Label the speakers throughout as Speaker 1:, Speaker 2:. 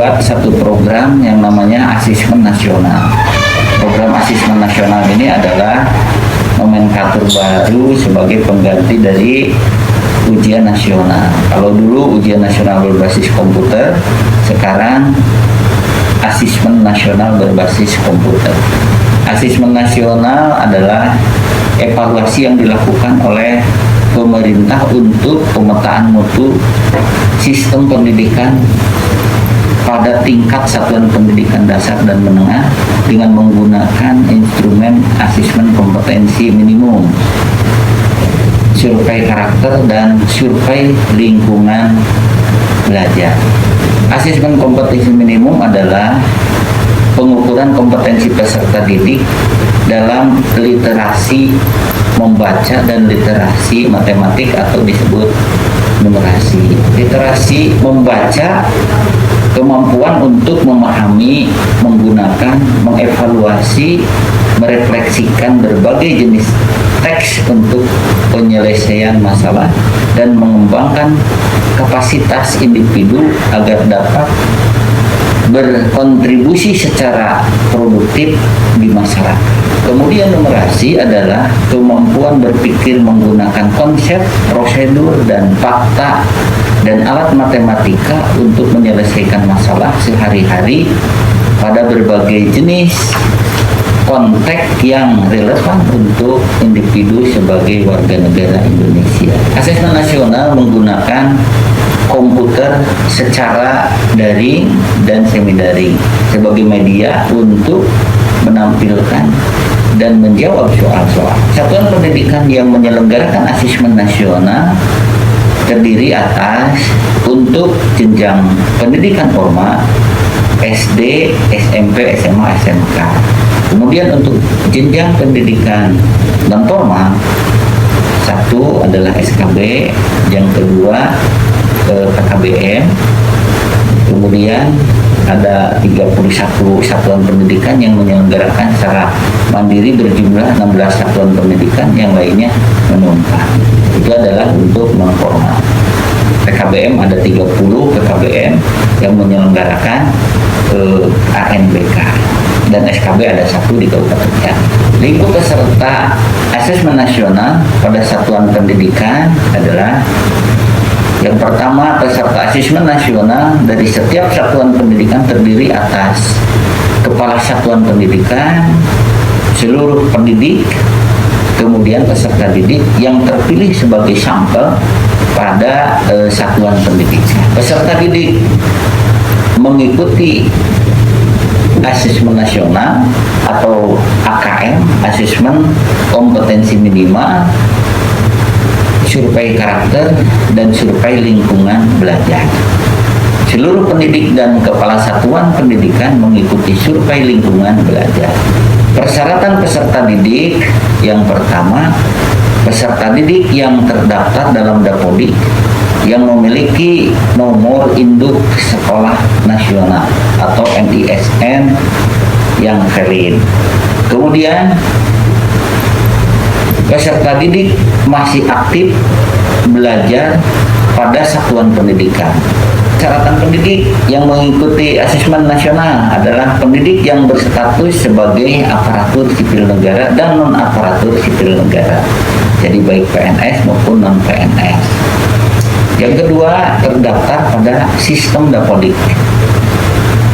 Speaker 1: membuat satu program yang namanya Asesmen Nasional. Program Asesmen Nasional ini adalah nomenklatur baru sebagai pengganti dari ujian nasional. Kalau dulu ujian nasional berbasis komputer, sekarang Asesmen Nasional berbasis komputer. Asesmen nasional adalah evaluasi yang dilakukan oleh pemerintah untuk pemetaan mutu sistem pendidikan pada tingkat satuan pendidikan dasar dan menengah dengan menggunakan instrumen asesmen kompetensi minimum, survei karakter, dan survei lingkungan belajar. Asesmen kompetensi minimum adalah pengukuran kompetensi peserta didik dalam literasi membaca dan literasi matematik atau disebut numerasi. Literasi membaca kemampuan untuk memahami, menggunakan, mengevaluasi, merefleksikan berbagai jenis teks untuk penyelesaian masalah dan mengembangkan kapasitas individu agar dapat berkontribusi secara produktif di masyarakat. Kemudian numerasi adalah kemampuan berpikir menggunakan konsep, prosedur, dan fakta dan alat matematika untuk menyelesaikan masalah sehari-hari pada berbagai jenis konteks yang relevan untuk individu sebagai warga negara Indonesia. Asesmen nasional menggunakan komputer secara daring dan semi daring sebagai media untuk menampilkan dan menjawab soal-soal. Satuan pendidikan yang menyelenggarakan asesmen nasional terdiri atas untuk jenjang pendidikan formal SD, SMP, SMA, SMK. Kemudian untuk jenjang pendidikan non formal, satu adalah SKB, yang kedua KKBM, kemudian ada 31 satuan pendidikan yang menyelenggarakan secara mandiri berjumlah 16 satuan pendidikan, yang lainnya menumpang. Itu adalah untuk non formal. PKBM ada 30 PKBM yang menyelenggarakan ANBK, dan SKB ada 1 di Kabupaten Cianjur. Lingkup peserta asesmen nasional pada satuan pendidikan adalah: yang pertama, peserta asesmen nasional dari setiap satuan pendidikan terdiri atas kepala satuan pendidikan, seluruh pendidik, kemudian peserta didik yang terpilih sebagai sampel pada satuan pendidikan. Peserta didik mengikuti asesmen nasional atau AKM, asesmen kompetensi minimal, survei karakter, dan survei lingkungan belajar. Seluruh pendidik dan kepala satuan pendidikan mengikuti survei lingkungan belajar. Persyaratan peserta didik: yang pertama, peserta didik yang terdaftar dalam Dapodik yang memiliki nomor induk sekolah nasional atau NISN yang valid. Kemudian peserta didik masih aktif belajar pada satuan pendidikan. Persyaratan pendidik yang mengikuti asesmen nasional adalah pendidik yang berstatus sebagai aparatur sipil negara dan non aparatur sipil negara, jadi baik PNS maupun non PNS. Yang kedua, terdaftar pada sistem Dapodik.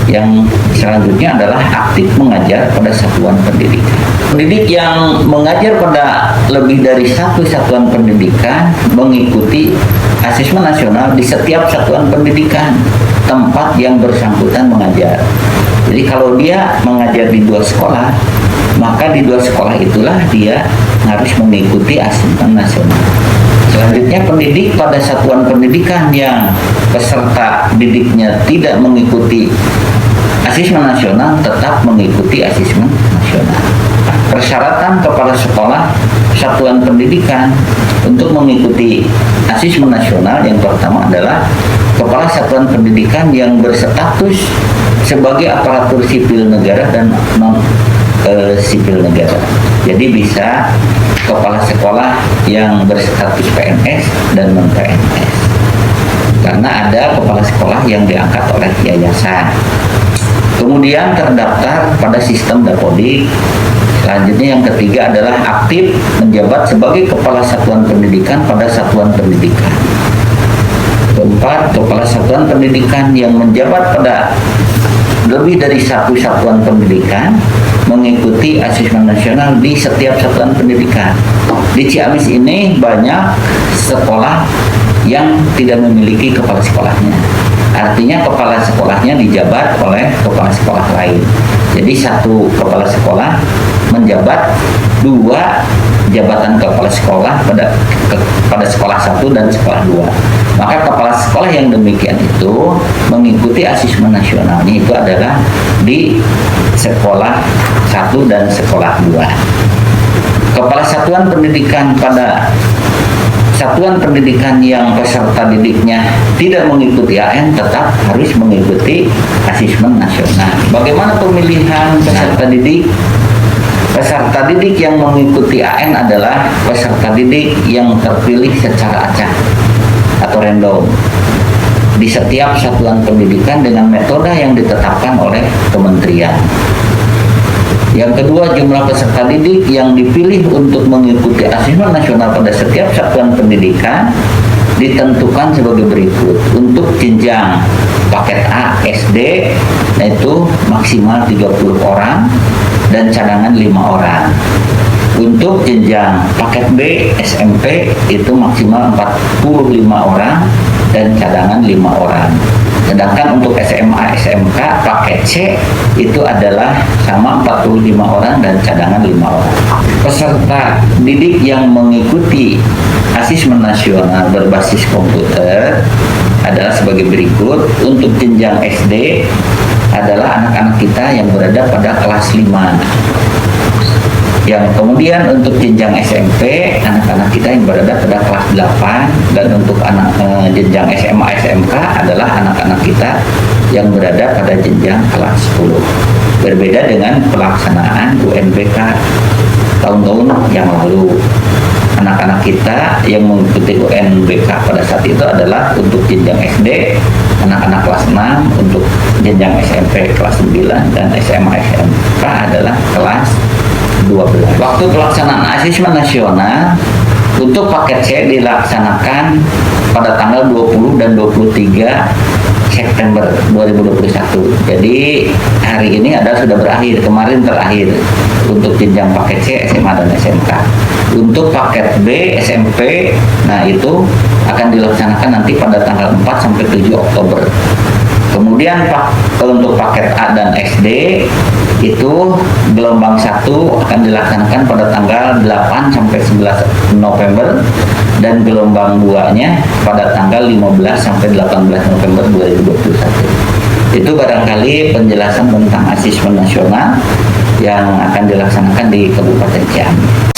Speaker 1: Yang selanjutnya adalah aktif mengajar pada satuan pendidikan. Pendidik yang mengajar pada lebih dari satu satuan pendidikan mengikuti asesmen nasional di setiap satuan pendidikan tempat yang bersangkutan mengajar. Jadi kalau dia mengajar di 2 sekolah, maka di 2 sekolah itulah dia harus mengikuti asesmen nasional. Selanjutnya, pendidik pada satuan pendidikan yang peserta didiknya tidak mengikuti asesmen nasional tetap mengikuti asesmen nasional. Persyaratan kepala sekolah satuan pendidikan untuk mengikuti asesmen nasional yang pertama adalah kepala satuan pendidikan yang berstatus sebagai aparatur sipil negara dan non sipil negara. Jadi bisa kepala sekolah yang berstatus PNS dan non PNS. karena ada kepala sekolah yang diangkat oleh yayasan. Kemudian terdaftar pada sistem Dapodik. Selanjutnya yang ketiga adalah aktif menjabat sebagai kepala satuan pendidikan pada satuan pendidikan. Keempat, kepala satuan pendidikan yang menjabat pada lebih dari satu satuan pendidikan mengikuti asesmen nasional di setiap satuan pendidikan. Di Ciamis ini banyak sekolah yang tidak memiliki kepala sekolahnya. Artinya kepala sekolahnya dijabat oleh kepala sekolah lain. Jadi satu kepala sekolah menjabat dua jabatan kepala sekolah pada sekolah satu dan sekolah dua. Maka kepala sekolah yang demikian itu mengikuti asesmen nasionalnya itu adalah di sekolah satu dan sekolah dua. Kepala satuan pendidikan pada satuan pendidikan yang peserta didiknya tidak mengikuti AN tetap harus mengikuti asesmen nasional. Bagaimana pemilihan peserta didik? Peserta didik yang mengikuti AN adalah peserta didik yang terpilih secara acak atau random di setiap satuan pendidikan dengan metode yang ditetapkan oleh kementerian. Yang kedua, jumlah peserta didik yang dipilih untuk mengikuti asesmen nasional pada setiap satuan pendidikan ditentukan sebagai berikut. Untuk jenjang paket A SD yaitu maksimal 30 orang dan cadangan 5 orang. Untuk jenjang paket B SMP itu maksimal 45 orang dan cadangan 5 orang. Sedangkan untuk SMA SMK paket C itu adalah sama 45 orang dan cadangan 5 orang. Peserta didik yang mengikuti asesmen nasional berbasis komputer adalah sebagai berikut. Untuk jenjang SD adalah anak-anak kita yang berada pada kelas 5. Yang kemudian untuk jenjang SMP anak-anak kita yang berada pada kelas 8, dan untuk jenjang SMA SMK adalah anak-anak kita yang berada pada jenjang kelas 10. Berbeda dengan pelaksanaan UNBK tahun-tahun yang lalu. Anak-anak kita yang mengikuti UNBK pada saat itu adalah untuk jenjang SD anak-anak kelas 6, untuk jenjang SMP kelas 9, dan SMA SMK adalah kelas 12. Waktu pelaksanaan asesmen nasional untuk paket C dilaksanakan pada tanggal 20 dan 23 September 2021. Jadi hari ini adalah sudah berakhir, kemarin terakhir untuk jenjang paket C SMA dan SMK. Untuk paket B SMP, nah itu akan dilaksanakan nanti pada tanggal 4 sampai 7 Oktober. Kemudian untuk paket A dan SD itu gelombang 1 akan dilaksanakan pada tanggal 8 sampai 11 November dan gelombang 2-nya pada tanggal 15 sampai 18 November 2021. Itu barangkali penjelasan tentang asesmen nasional yang akan dilaksanakan di Kabupaten Ciamis.